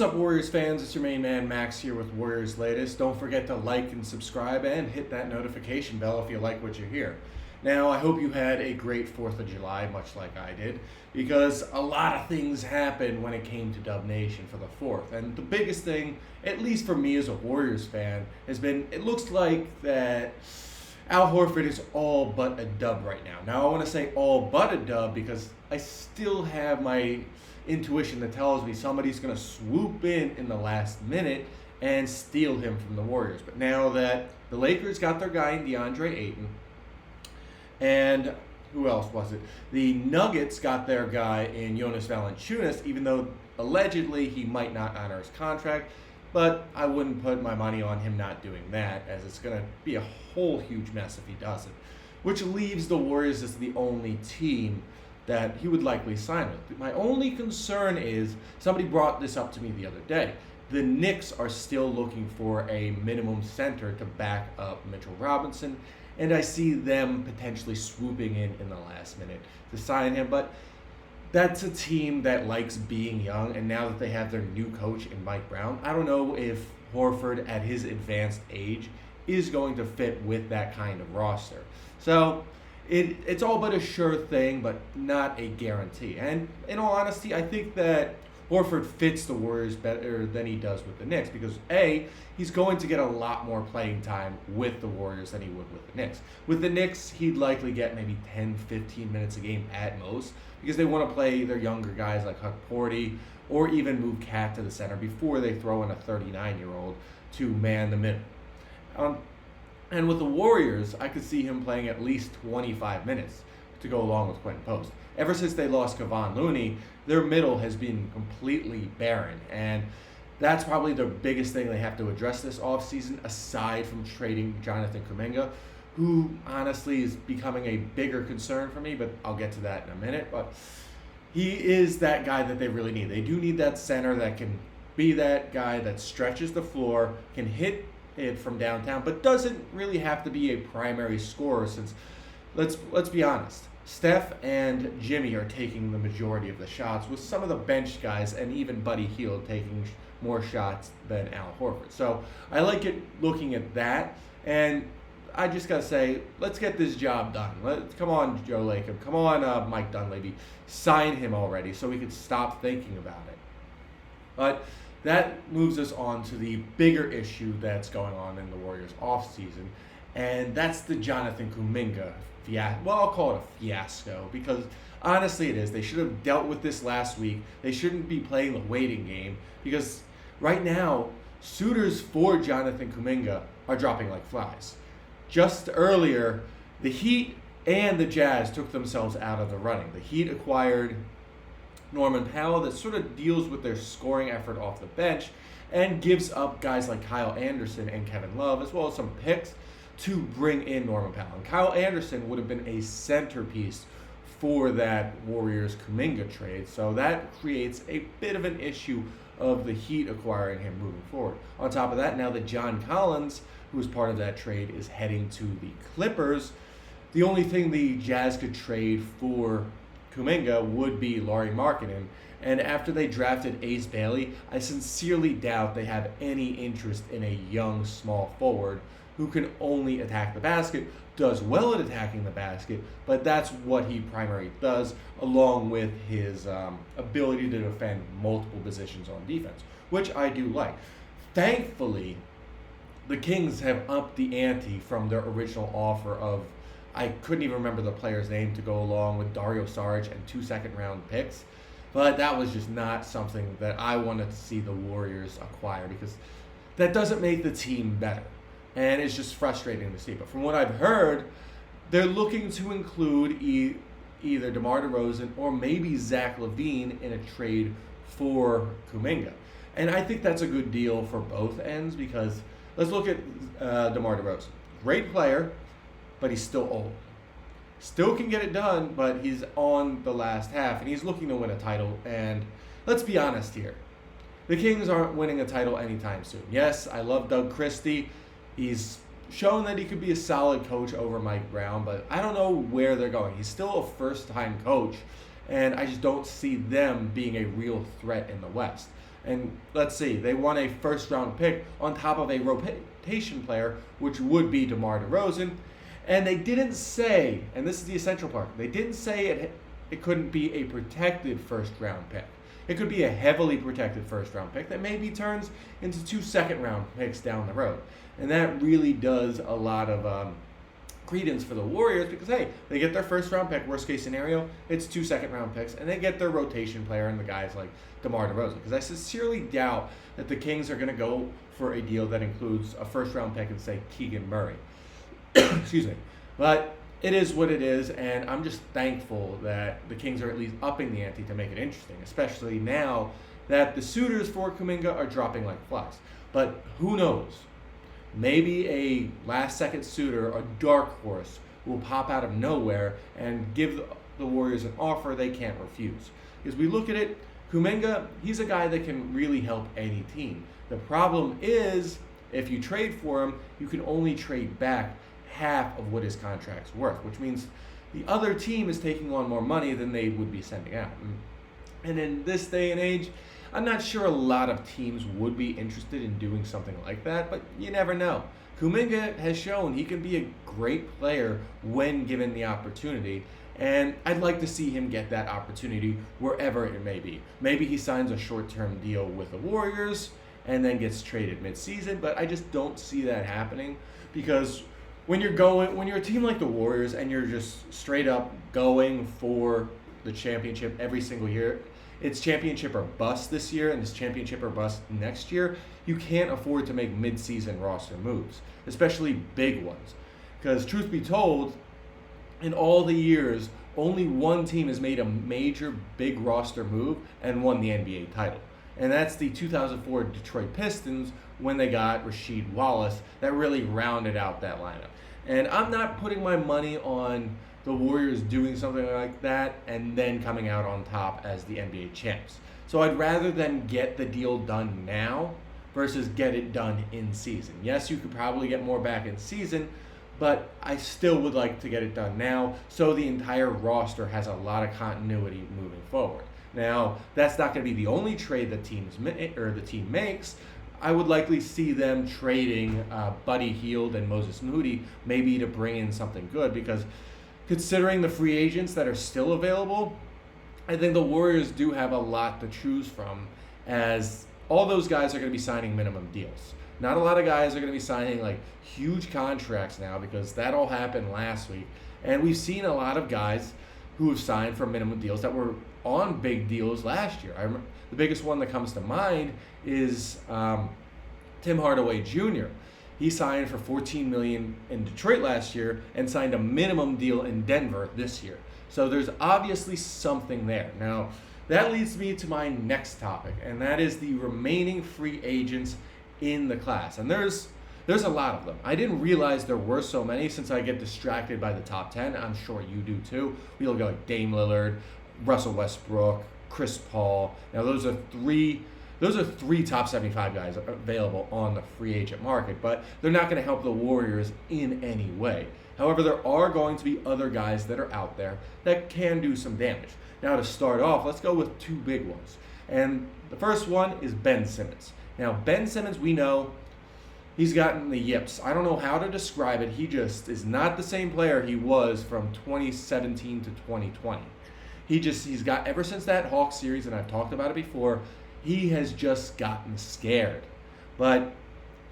What's up, Warriors fans? It's your main man Max here with Warriors Latest. Don't forget to like and subscribe and hit that notification bell if you like what you hear. Now, I hope you had a great 4th of July, much like I did, because a lot of things happened when it came to Dub Nation for the 4th. And the biggest thing, at least for me as a Warriors fan, has been it looks like that Al Horford is all but a dub right now. Now, I want to say all but a dub because I still have my intuition that tells me somebody's going to swoop in the last minute and steal him from the Warriors. But now that the Lakers got their guy in DeAndre Ayton, and who else was it? The Nuggets got their guy in Jonas Valanciunas, even though allegedly he might not honor his contract. But I wouldn't put my money on him not doing that, as it's going to be a whole huge mess if he doesn't. Which leaves the Warriors as the only team that he would likely sign with. My only concern is, somebody brought this up to me the other day, the Knicks are still looking for a minimum center to back up Mitchell Robinson, and I see them potentially swooping in the last minute to sign him. But that's a team that likes being young, and now that they have their new coach in Mike Brown, I don't know if Horford at his advanced age is going to fit with that kind of roster. So it's all but a sure thing, but not a guarantee. And in all honesty, I think that Horford fits the Warriors better than he does with the Knicks because, A, he's going to get a lot more playing time with the Warriors than he would with the Knicks. With the Knicks, he'd likely get maybe 10, 15 minutes a game at most because they want to play their younger guys like Huck Porty or even move Cat to the center before they throw in a 39-year-old to man the middle. And with the Warriors, I could see him playing at least 25 minutes to go along with Quentin Post. Ever since they lost Kevon Looney, their middle has been completely barren. And that's probably the biggest thing they have to address this offseason, aside from trading Jonathan Kuminga, who honestly is becoming a bigger concern for me, but I'll get to that in a minute. But he is that guy that they really need. They do need that center that can be that guy that stretches the floor, can hit it from downtown, but doesn't really have to be a primary scorer since, let's be honest, Steph and Jimmy are taking the majority of the shots, with some of the bench guys and even Buddy Hield taking more shots than Al Horford. So I like it looking at that, and I just gotta say, let's get this job done. Come on, Joe Lacob. Come on, Mike Dunleavy. Sign him already so we can stop thinking about it. But that moves us on to the bigger issue that's going on in the Warriors offseason, and that's the Jonathan Kuminga fiasco. Well, I'll call it a fiasco because honestly it is. They should have dealt with this last week. They shouldn't be playing the waiting game because right now, suitors for Jonathan Kuminga are dropping like flies. Just earlier, the Heat and the Jazz took themselves out of the running. The Heat acquired Norman Powell that sort of deals with their scoring effort off the bench and gives up guys like Kyle Anderson and Kevin Love, as well as some picks to bring in Norman Powell. And Kyle Anderson would have been a centerpiece for that Warriors Kuminga trade, so that creates a bit of an issue of the Heat acquiring him moving forward. On top of that, now that John Collins, who was part of that trade, is heading to the Clippers, the only thing the Jazz could trade for Kuminga would be Lauri Markkanen, and after they drafted Ace Bailey, I sincerely doubt they have any interest in a young small forward who can only attack the basket, does well at attacking the basket, but that's what he primarily does, along with his ability to defend multiple positions on defense, which I do like. Thankfully, the Kings have upped the ante from their original offer of, I couldn't even remember the player's name to go along with Dario Saric and 2 second-round picks. But that was just not something that I wanted to see the Warriors acquire because that doesn't make the team better. And it's just frustrating to see. But from what I've heard, they're looking to include either DeMar DeRozan or maybe Zach LaVine in a trade for Kuminga. And I think that's a good deal for both ends because let's look at DeMar DeRozan. Great player, but he's still old. Still can get it done, but he's on the last half, and he's looking to win a title. And let's be honest here. The Kings aren't winning a title anytime soon. Yes, I love Doug Christie. He's shown that he could be a solid coach over Mike Brown, but I don't know where they're going. He's still a first-time coach, and I just don't see them being a real threat in the West. And let's see, they won a first-round pick on top of a rotation player, which would be DeMar DeRozan. And they didn't say, and this is the essential part, they didn't say it couldn't be a protected first-round pick. It could be a heavily protected first-round pick that maybe turns into 2 second-round picks down the road. And that really does a lot of credence for the Warriors because, hey, they get their first-round pick, worst-case scenario, it's 2 second-round picks, and they get their rotation player and the guys like DeMar DeRozan. Because I sincerely doubt that the Kings are going to go for a deal that includes a first-round pick and, say, Keegan Murray. Excuse me. But it is what it is, and I'm just thankful that the Kings are at least upping the ante to make it interesting, especially now that the suitors for Kuminga are dropping like flies. But who knows? Maybe a last-second suitor, a dark horse, will pop out of nowhere and give the Warriors an offer they can't refuse. Because we look at it, Kuminga, he's a guy that can really help any team. The problem is, if you trade for him, you can only trade back half of what his contract's worth, which means the other team is taking on more money than they would be sending out. And in this day and age, I'm not sure a lot of teams would be interested in doing something like that, but you never know. Kuminga has shown he can be a great player when given the opportunity, and I'd like to see him get that opportunity wherever it may be. Maybe he signs a short-term deal with the Warriors and then gets traded mid-season, but I just don't see that happening because when you're a team like the Warriors and you're just straight up going for the championship every single year, it's championship or bust this year and it's championship or bust next year, you can't afford to make mid-season roster moves, especially big ones. Because truth be told, in all the years, only one team has made a major big roster move and won the NBA title. And that's the 2004 Detroit Pistons when they got Rasheed Wallace that really rounded out that lineup. And I'm not putting my money on the Warriors doing something like that and then coming out on top as the NBA champs. So I'd rather them get the deal done now versus get it done in season. Yes, you could probably get more back in season, but I still would like to get it done now so the entire roster has a lot of continuity moving forward. Now, that's not going to be the only trade that the team makes. I would likely see them trading Buddy Hield and Moses Moody maybe to bring in something good because considering the free agents that are still available, I think the Warriors do have a lot to choose from as all those guys are going to be signing minimum deals. Not a lot of guys are going to be signing like huge contracts now because that all happened last week. And we've seen a lot of guys who have signed for minimum deals that were on big deals last year. I remember the biggest one that comes to mind is Tim Hardaway Jr. He signed for $14 million in Detroit last year and signed a minimum deal in Denver this year. So there's obviously something there. Now, that leads me to my next topic, and that is the remaining free agents in the class. And there's a lot of them. I didn't realize there were so many since I get distracted by the top 10. I'm sure you do too. We look at like Dame Lillard, Russell Westbrook, Chris Paul. Now those are three top 75 guys available on the free agent market, but they're not going to help the Warriors in any way. However, there are going to be other guys that are out there that can do some damage. Now to start off, let's go with two big ones. And the first one is Ben Simmons. Now Ben Simmons, we know he's gotten the yips. I don't know how to describe it. He just is not the same player he was from 2017 to 2020. He's got, ever since that Hawks series, and I've talked about it before, he has just gotten scared. But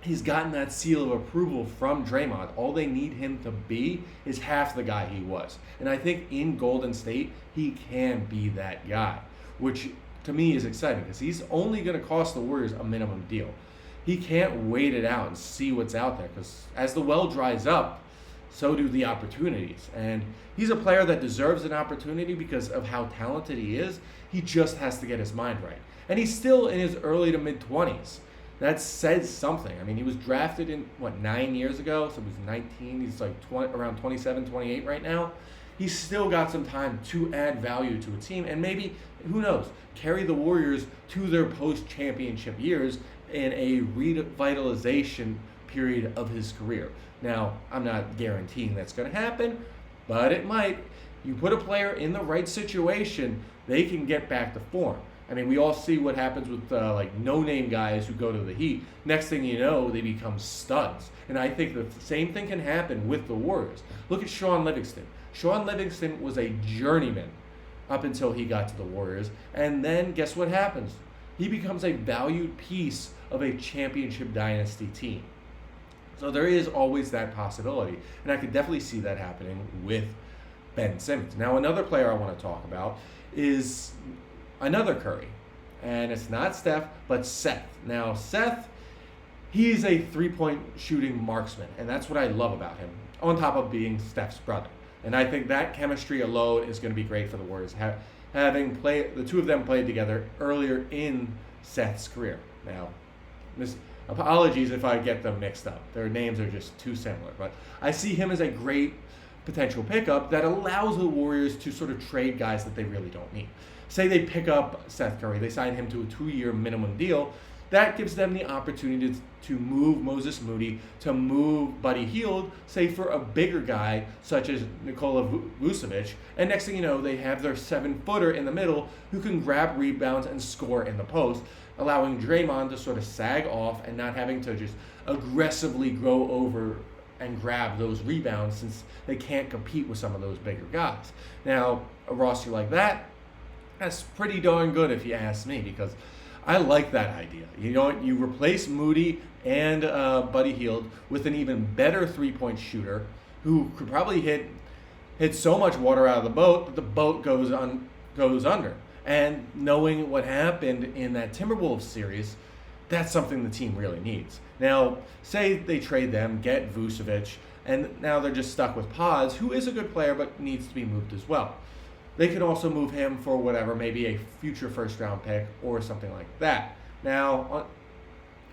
he's gotten that seal of approval from Draymond. All they need him to be is half the guy he was. And I think in Golden State, he can be that guy, which to me is exciting because he's only going to cost the Warriors a minimum deal. He can't wait it out and see what's out there because as the well dries up, so do the opportunities. And he's a player that deserves an opportunity because of how talented he is. He just has to get his mind right. And he's still in his early to mid-20s. That says something. I mean, he was drafted in, 9 years ago? So he was 19. He's like around 27, 28 right now. He's still got some time to add value to a team and maybe, who knows, carry the Warriors to their post-championship years in a revitalization period of his career. Now, I'm not guaranteeing that's going to happen, but it might. You put a player in the right situation, they can get back to form. I mean, we all see what happens with like no-name guys who go to the Heat. Next thing you know, they become studs. And I think the same thing can happen with the Warriors. Look at Sean Livingston. Sean Livingston was a journeyman up until he got to the Warriors. And then guess what happens? He becomes a valued piece of a championship dynasty team. So there is always that possibility. And I could definitely see that happening with Ben Simmons. Now, another player I want to talk about is another Curry. And it's not Steph, but Seth. Now, Seth, he's a three-point shooting marksman. And that's what I love about him, on top of being Steph's brother. And I think that chemistry alone is going to be great for the Warriors. Having played, the two of them played together earlier in Seth's career. Now, apologies if I get them mixed up. Their names are just too similar. But I see him as a great potential pickup that allows the Warriors to sort of trade guys that they really don't need. Say they pick up Seth Curry, they sign him to a 2-year minimum deal. That gives them the opportunity to move Moses Moody, to move Buddy Hield, say for a bigger guy such as Nikola Vucevic. And next thing you know, they have their 7-footer in the middle who can grab rebounds and score in the post, allowing Draymond to sort of sag off and not having to just aggressively go over and grab those rebounds since they can't compete with some of those bigger guys. Now, a roster like that's pretty darn good if you ask me, because I like that idea. You know, you replace Moody and Buddy Hield with an even better three-point shooter who could probably hit so much water out of the boat that the boat goes under. And knowing what happened in that Timberwolves series, that's something the team really needs. Now, say they trade them, get Vucevic, and now they're just stuck with Pods, who is a good player but needs to be moved as well. They could also move him for whatever, maybe a future first-round pick or something like that. Now,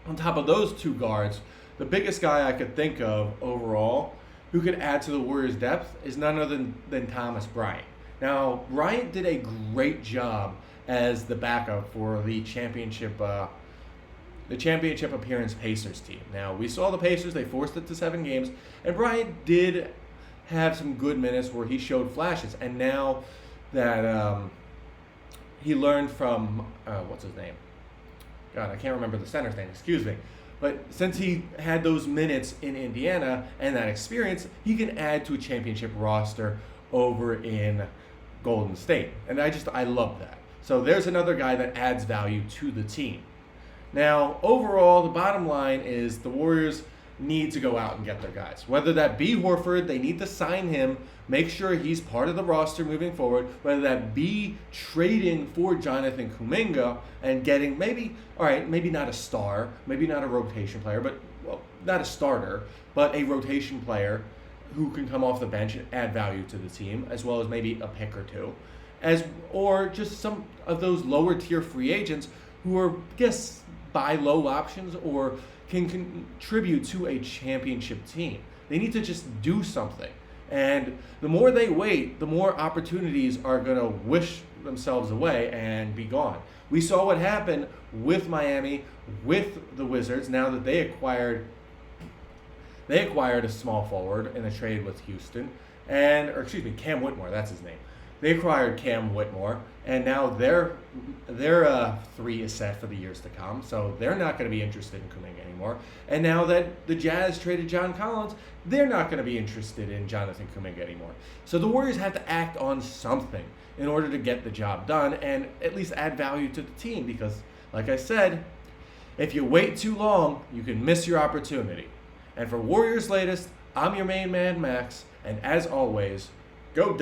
on top of those two guards, the biggest guy I could think of overall who could add to the Warriors' depth is none other than Thomas Bryant. Now, Bryant did a great job as the backup for the championship appearance Pacers team. Now, we saw the Pacers, they forced it to 7 games, and Bryant did have some good minutes where he showed flashes. And now that he learned from, what's his name? God, I can't remember the center's name, excuse me. But since he had those minutes in Indiana and that experience, he can add to a championship roster over in Golden State. And I love that. So there's another guy that adds value to the team. Now, overall, the bottom line is the Warriors need to go out and get their guys. Whether that be Horford, they need to sign him, make sure he's part of the roster moving forward. Whether that be trading for Jonathan Kuminga and getting maybe not a star, maybe not a rotation player, but not a starter, but a rotation player who can come off the bench and add value to the team, as well as maybe a pick or two, or just some of those lower tier free agents who are, buy low options or can contribute to a championship team. They need to just do something. And the more they wait, the more opportunities are going to wish themselves away and be gone. We saw what happened with Miami, with the Wizards, now that they acquired a small forward in a trade with Houston, Cam Whitmore, that's his name. They acquired Cam Whitmore, and now their 3 is set for the years to come, so they're not going to be interested in Kuminga anymore. And now that the Jazz traded John Collins, they're not going to be interested in Jonathan Kuminga anymore. So the Warriors have to act on something in order to get the job done and at least add value to the team, because, like I said, if you wait too long, you can miss your opportunity. And for Warriors Latest, I'm your main man, Max, and as always, go